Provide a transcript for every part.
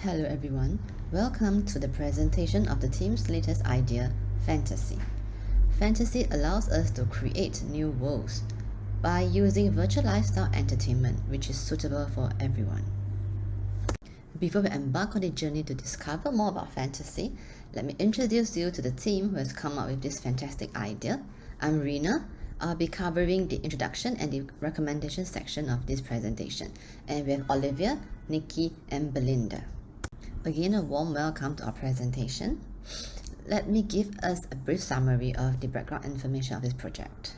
Hello everyone, welcome to the presentation of the team's latest idea, Fantasy. Fantasy allows us to create new worlds by using virtual lifestyle entertainment which is suitable for everyone. Before we embark on the journey to discover more about fantasy, let me introduce you to the team who has come up with this fantastic idea. I'm Rina. I'll be covering the introduction and the recommendation section of this presentation. And we have Olivia, Nikki, and Belinda. Again, a warm welcome to our presentation. Let me give us a brief summary of the background information of this project.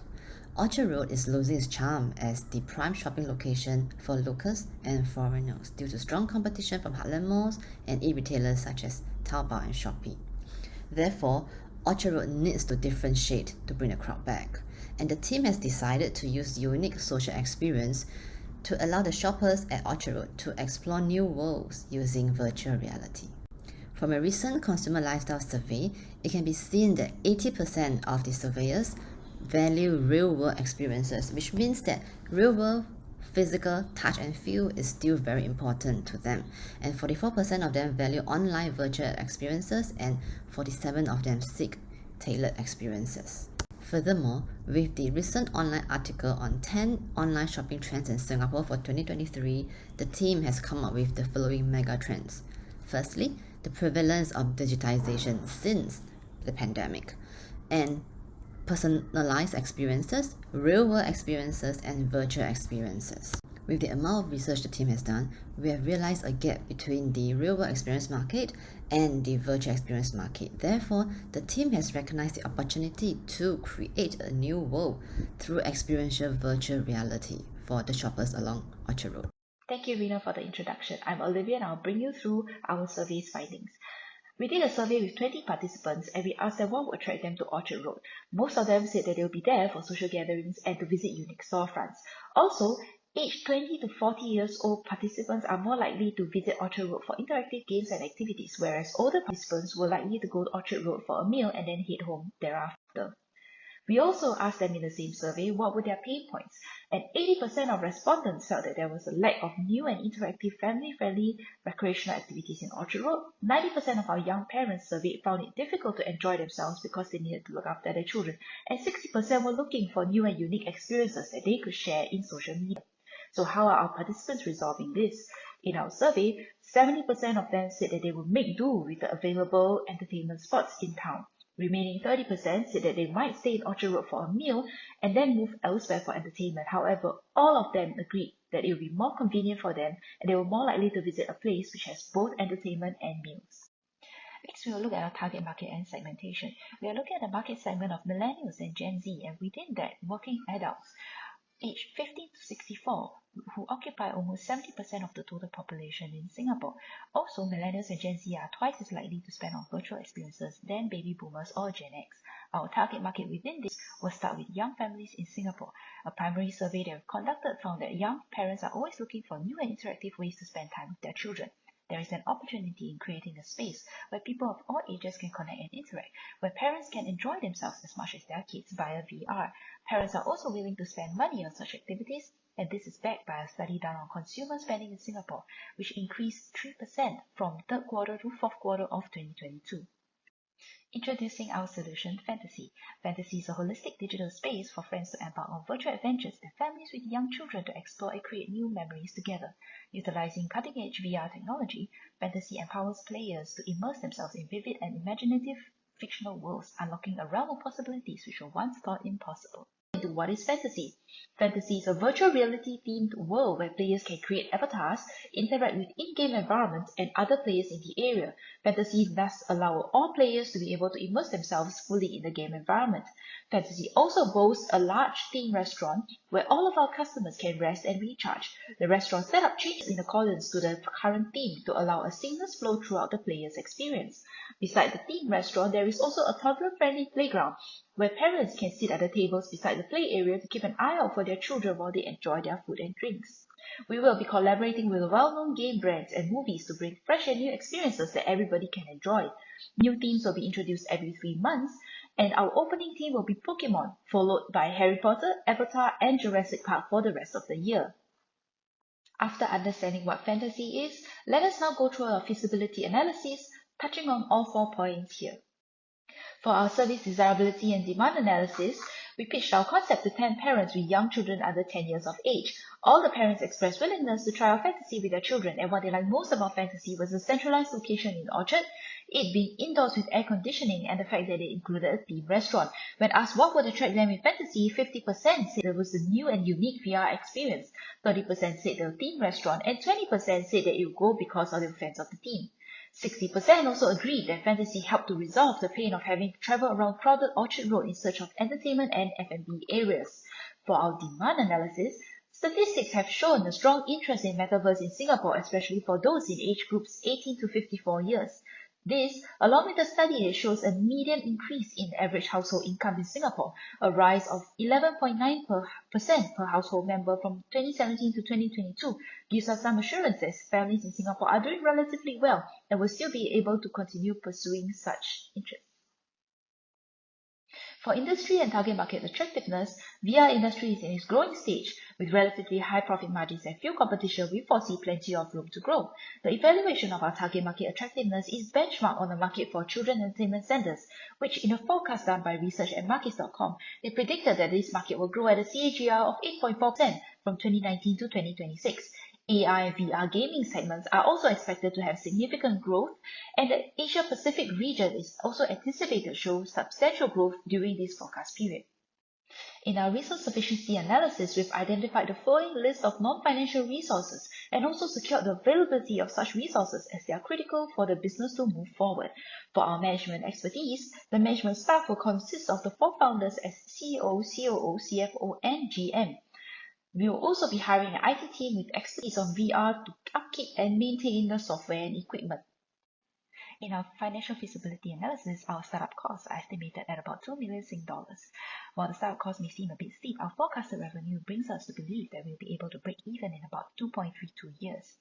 Orchard Road is losing its charm as the prime shopping location for locals and foreigners due to strong competition from heartland malls and e-retailers such as Taobao and Shopee. Therefore, Orchard Road needs to differentiate to bring the crowd back, and the team has decided to use unique social experience to allow the shoppers at Orchard Road to explore new worlds using virtual reality. From a recent consumer lifestyle survey, it can be seen that 80% of the surveyors value real-world experiences, which means that real-world physical touch and feel is still very important to them, and 44% of them value online virtual experiences and 47% of them seek tailored experiences. Furthermore, with the recent online article on 10 online shopping trends in Singapore for 2023, the team has come up with the following mega trends. Firstly, the prevalence of digitization since the pandemic, and personalized experiences, real-world experiences, and virtual experiences. With the amount of research the team has done, we have realized a gap between the real-world experience market and the virtual experience market. Therefore, the team has recognized the opportunity to create a new world through experiential virtual reality for the shoppers along Orchard Road. Thank you, Rina, for the introduction. I'm Olivia and I'll bring you through our survey's findings. We did a survey with 20 participants and we asked them what would attract them to Orchard Road. Most of them said that they'll be there for social gatherings and to visit unique storefronts. Also, aged 20 to 40 years old participants are more likely to visit Orchard Road for interactive games and activities, whereas older participants were likely to go to Orchard Road for a meal and then head home thereafter. We also asked them in the same survey what were their pain points, and 80% of respondents felt that there was a lack of new and interactive family-friendly recreational activities in Orchard Road. 90% of our young parents surveyed found it difficult to enjoy themselves because they needed to look after their children, and 60% were looking for new and unique experiences that they could share in social media. So how are our participants resolving this? In our survey, 70% of them said that they would make do with the available entertainment spots in town. Remaining 30% said that they might stay in Orchard Road for a meal and then move elsewhere for entertainment. However, all of them agreed that it would be more convenient for them and they were more likely to visit a place which has both entertainment and meals. Next, we will look at our target market and segmentation. We are looking at the market segment of millennials and Gen Z, and within that, working adults aged 15 to 64 who occupy almost 70% of the total population in Singapore. Also, millennials and Gen Z are twice as likely to spend on virtual experiences than baby boomers or Gen X. Our target market within this will start with young families in Singapore. A primary survey that we conducted found that young parents are always looking for new and interactive ways to spend time with their children. There is an opportunity in creating a space where people of all ages can connect and interact, where parents can enjoy themselves as much as their kids via VR. Parents are also willing to spend money on such activities, and this is backed by a study done on consumer spending in Singapore, which increased 3% from third quarter to fourth quarter of 2022. Introducing our solution, Fantasy. Fantasy is a holistic digital space for friends to embark on virtual adventures and families with young children to explore and create new memories together. Utilizing cutting-edge VR technology, Fantasy empowers players to immerse themselves in vivid and imaginative fictional worlds, unlocking a realm of possibilities which were once thought impossible. What is Fantasy? Fantasy is a virtual reality themed world where players can create avatars, interact with in-game environments and other players in the area. Fantasy thus allows all players to be able to immerse themselves fully in the game environment. Fantasy also boasts a large themed restaurant where all of our customers can rest and recharge. The restaurant setup changes in accordance to the current theme to allow a seamless flow throughout the player's experience. Beside the themed restaurant, there is also a toddler-friendly playground where parents can sit at the tables beside the play area to keep an eye out for their children while they enjoy their food and drinks. We will be collaborating with well-known game brands and movies to bring fresh and new experiences that everybody can enjoy. New themes will be introduced every 3 months, and our opening theme will be Pokemon, followed by Harry Potter, Avatar, and Jurassic Park for the rest of the year. After understanding what fantasy is, let us now go through a feasibility analysis, touching on all 4 points here. For our service desirability and demand analysis, we pitched our concept to 10 parents with young children under 10 years of age. All the parents expressed willingness to try our fantasy with their children, and what they liked most about fantasy was the centralized location in Orchard, it being indoors with air conditioning, and the fact that it included a themed restaurant. When asked what would attract them in fantasy, 50% said it was the new and unique VR experience, 30% said the themed restaurant, and 20% said that it would go because they were fans of the theme. 60% also agreed that fantasy helped to resolve the pain of having to travel around crowded Orchard Road in search of entertainment and F&B areas. For our demand analysis, statistics have shown a strong interest in metaverse in Singapore, especially for those in age groups 18 to 54 years. This, along with a study that shows a median increase in average household income in Singapore, a rise of 11.9% per household member from 2017 to 2022, gives us some assurances families in Singapore are doing relatively well and will still be able to continue pursuing such interests. For industry and target market attractiveness, VR industry is in its growing stage. With relatively high profit margins and few competition, we foresee plenty of room to grow. The evaluation of our target market attractiveness is benchmarked on the market for children entertainment centers, which in a forecast done by research at markets.com, they predicted that this market will grow at a CAGR of 8.4% from 2019 to 2026. AI and VR gaming segments are also expected to have significant growth, and the Asia-Pacific region is also anticipated to show substantial growth during this forecast period. In our resource sufficiency analysis, we've identified the following list of non-financial resources and also secured the availability of such resources as they are critical for the business to move forward. For our management expertise, the management staff will consist of the 4 founders as CEO, COO, CFO, and GM. We will also be hiring an IT team with expertise on VR to upkeep and maintain the software and equipment. In our financial feasibility analysis, our startup costs are estimated at about 2 million Sing dollars. While the startup costs may seem a bit steep, our forecasted revenue brings us to believe that we'll be able to break even in about 2.32 years.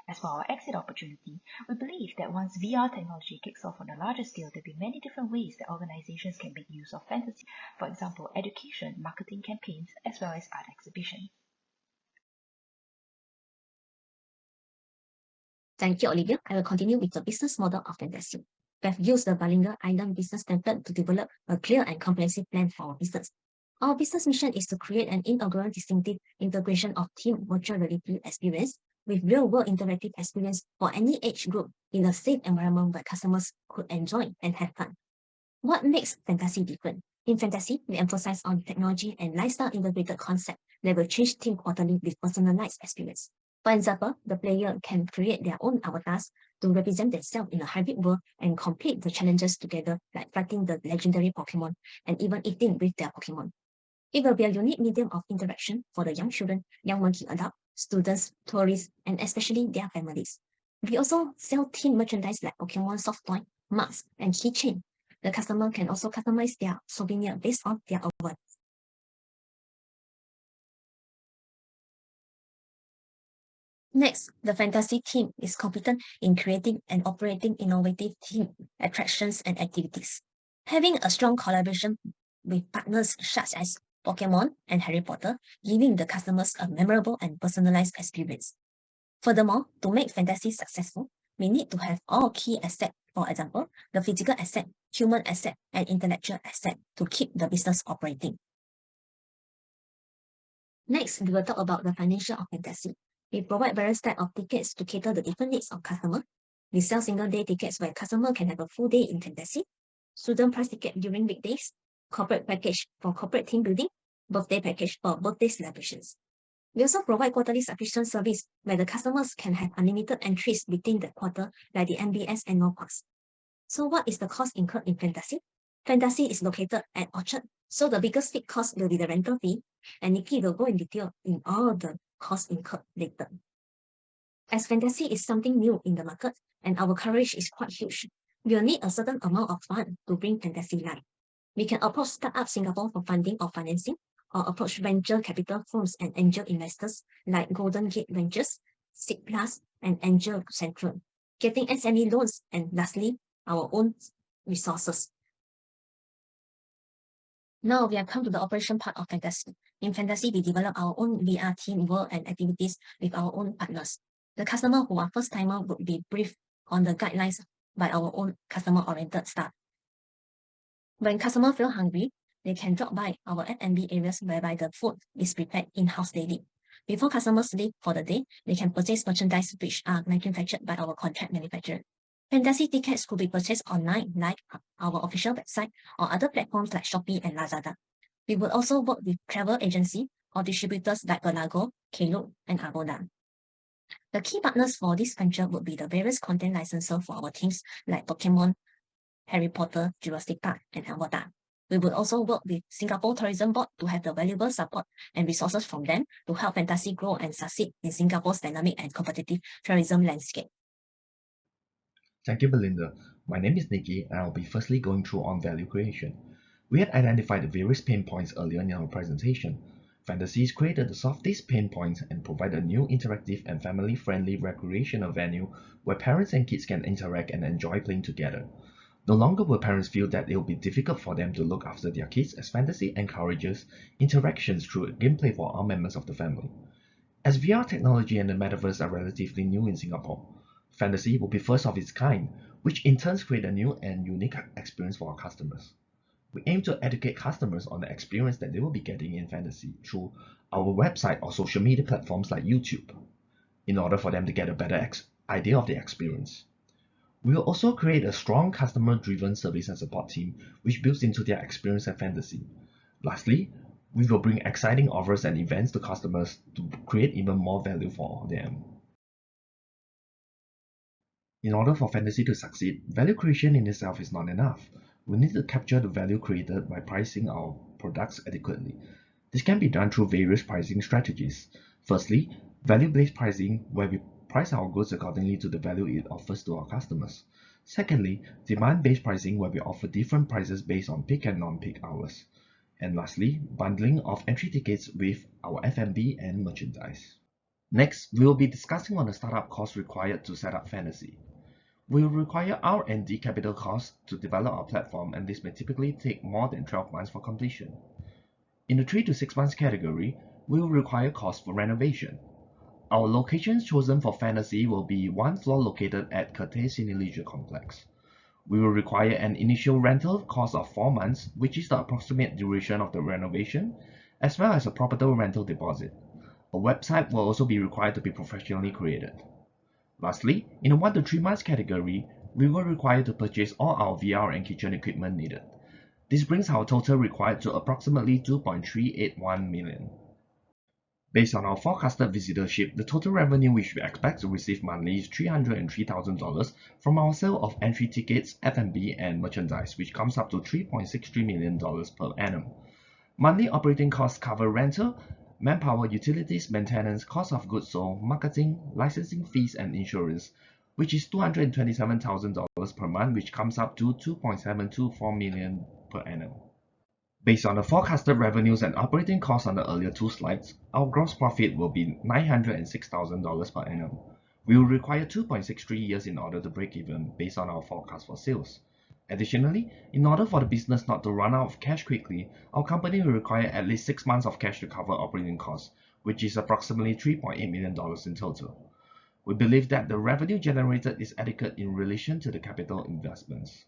As for our exit opportunity, we believe that once VR technology kicks off on a larger scale, there'll be many different ways that organizations can make use of fantasy. For example, education, marketing campaigns, as well as art exhibitions. Thank you, Olivia. I will continue with the business model of fantasy. We have used the bilingual island business template to develop a clear and comprehensive plan for our business. Our business mission is to create an inaugural distinctive integration of team virtual reality experience with real-world interactive experience for any age group in a safe environment where customers could enjoy and have fun. What makes fantasy different? In fantasy, we emphasize on technology and lifestyle integrated concept that will change team quarterly with personalized experience. For example, the player can create their own avatars to represent themselves in a hybrid world and complete the challenges together, like fighting the legendary Pokemon and even eating with their Pokemon. It will be a unique medium of interaction for the young children, young working adults, students, tourists, and especially their families. We also sell team merchandise like Pokemon soft toy, mugs, and keychain. The customer can also customize their souvenir based on their award. Next, the fantasy team is competent in creating and operating innovative team attractions and activities. Having a strong collaboration with partners such as Pokemon and Harry Potter, giving the customers a memorable and personalized experience. Furthermore, to make fantasy successful, we need to have all key assets, for example, the physical asset, human asset, and intellectual asset to keep the business operating. Next, we will talk about the financial of fantasy. We provide various types of tickets to cater the different needs of customer. We sell single-day tickets where customer can have a full day in fantasy, student price ticket during weekdays, corporate package for corporate team building, birthday package for birthday celebrations. We also provide quarterly subscription service where the customers can have unlimited entries between the quarter, like the MBS annual pass. So what is the cost incurred in fantasy? Fantasy is located at Orchard, so the biggest fixed cost will be the rental fee, and Nikki will go in detail in all the costs incurred later. As fantasy is something new in the market and our coverage is quite huge, we will need a certain amount of fund to bring fantasy live. We can approach Startup Singapore for funding or financing, or approach venture capital firms and angel investors like Golden Gate Ventures, Seed Plus, and Angel Central, getting SME loans, and lastly, our own resources. Now we have come to the operation part of fantasy. In Fantasy, we develop our own VR theme world and activities with our own partners. The customer who are first-timer would be briefed on the guidelines by our own customer-oriented staff. When customers feel hungry, they can drop by our F&B areas whereby the food is prepared in-house daily. Before customers leave for the day, they can purchase merchandise which are manufactured by our contract manufacturer. Fantasy tickets could be purchased online, like our official website or other platforms like Shopee and Lazada. We will also work with travel agency or distributors like Balago, Klook, and Agoda. The key partners for this venture would be the various content licensors for our teams like Pokemon, Harry Potter, Jurassic Park, and Avatar. We will also work with Singapore Tourism Board to have the valuable support and resources from them to help Fantasy grow and succeed in Singapore's dynamic and competitive tourism landscape. Thank you, Belinda. My name is Nikki, and I'll be firstly going through on value creation. We had identified the various pain points earlier in our presentation. Fantasies created to solve these pain points and provide a new interactive and family-friendly recreational venue where parents and kids can interact and enjoy playing together. No longer will parents feel that it will be difficult for them to look after their kids, as Fantasy encourages interactions through gameplay for all members of the family. As VR technology and the metaverse are relatively new in Singapore, Fantasy will be first of its kind, which in turn create a new and unique experience for our customers. We aim to educate customers on the experience that they will be getting in Fantasy through our website or social media platforms like YouTube, in order for them to get a better idea of the experience. We will also create a strong customer-driven service and support team which builds into their experience at Fantasy. Lastly, we will bring exciting offers and events to customers to create even more value for them. In order for Fantasy to succeed, value creation in itself is not enough. We need to capture the value created by pricing our products adequately. This can be done through various pricing strategies. Firstly, value-based pricing, where we price our goods accordingly to the value it offers to our customers. Secondly, demand-based pricing, where we offer different prices based on peak and non-peak hours. And lastly, bundling of entry tickets with our F&B and merchandise. Next, we will be discussing on the startup costs required to set up Fantasy. We will require R&D capital costs to develop our platform, and this may typically take more than 12 months for completion. In the 3 to 6 months category, we will require costs for renovation. Our locations chosen for Fantasy will be one floor located at Cathay Cineleisure Complex. We will require an initial rental cost of 4 months, which is the approximate duration of the renovation, as well as a property rental deposit. A website will also be required to be professionally created. Lastly, in the 1 to 3 months category, we will require to purchase all our VR and kitchen equipment needed. This brings our total required to approximately 2.381 million. Based on our forecasted visitorship, the total revenue which we expect to receive monthly is $303,000 from our sale of entry tickets, F&B, and merchandise, which comes up to $3.63 million per annum. Monthly operating costs cover rental, manpower, utilities, maintenance, cost of goods sold, marketing, licensing fees, and insurance, which is $227,000 per month, which comes up to $2.724 million per annum. Based on the forecasted revenues and operating costs on the earlier two slides, our gross profit will be $906,000 per annum. We will require 2.63 years in order to break even based on our forecast for sales. Additionally, in order for the business not to run out of cash quickly, our company will require at least 6 months of cash to cover operating costs, which is approximately $3.8 million in total. We believe that the revenue generated is adequate in relation to the capital investments.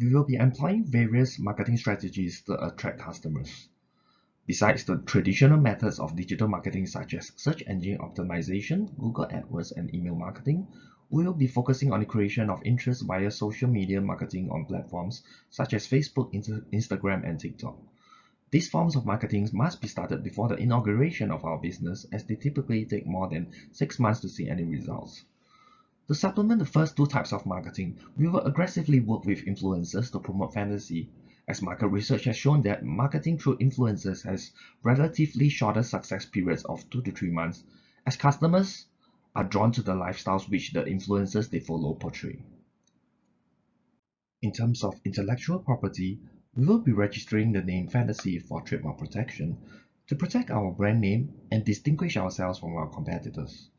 We will be employing various marketing strategies to attract customers. Besides the traditional methods of digital marketing such as search engine optimization, Google AdWords, and email marketing, we will be focusing on the creation of interest via social media marketing on platforms such as Facebook, Instagram, and TikTok. These forms of marketing must be started before the inauguration of our business, as they typically take more than 6 months to see any results. To supplement the first two types of marketing, we will aggressively work with influencers to promote Fantasy, as market research has shown that marketing through influencers has relatively shorter success periods of 2 to 3 months, as customers are drawn to the lifestyles which the influencers they follow portray. In terms of intellectual property, we will be registering the name Fantasy for trademark protection to protect our brand name and distinguish ourselves from our competitors.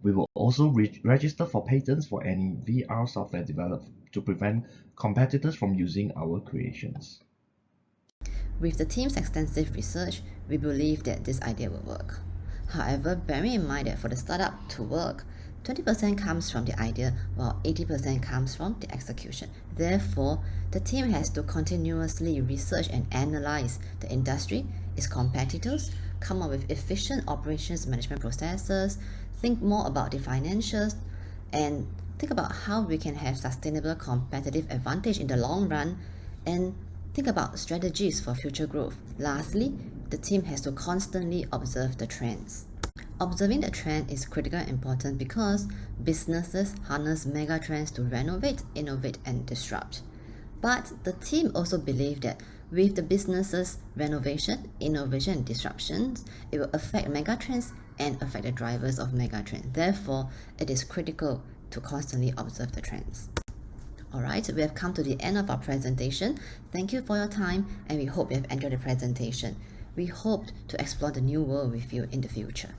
We will also register for patents for any VR software developed to prevent competitors from using our creations. With the team's extensive research, we believe that this idea will work. However, bearing in mind that for the startup to work, 20% comes from the idea while 80% comes from the execution. Therefore, the team has to continuously research and analyze the industry, its competitors, come up with efficient operations management processes, think more about the financials, and think about how we can have sustainable competitive advantage in the long run, and think about strategies for future growth. Lastly, the team has to constantly observe the trends. Observing the trend is critical and important because businesses harness mega trends to renovate, innovate, and disrupt. But the team also believes that with the business's renovation, innovation, and disruptions, it will affect mega trends and affect the drivers of mega trends. Therefore, it is critical to constantly observe the trends. Alright, we have come to the end of our presentation. Thank you for your time, and we hope you have enjoyed the presentation. We hope to explore the new world with you in the future.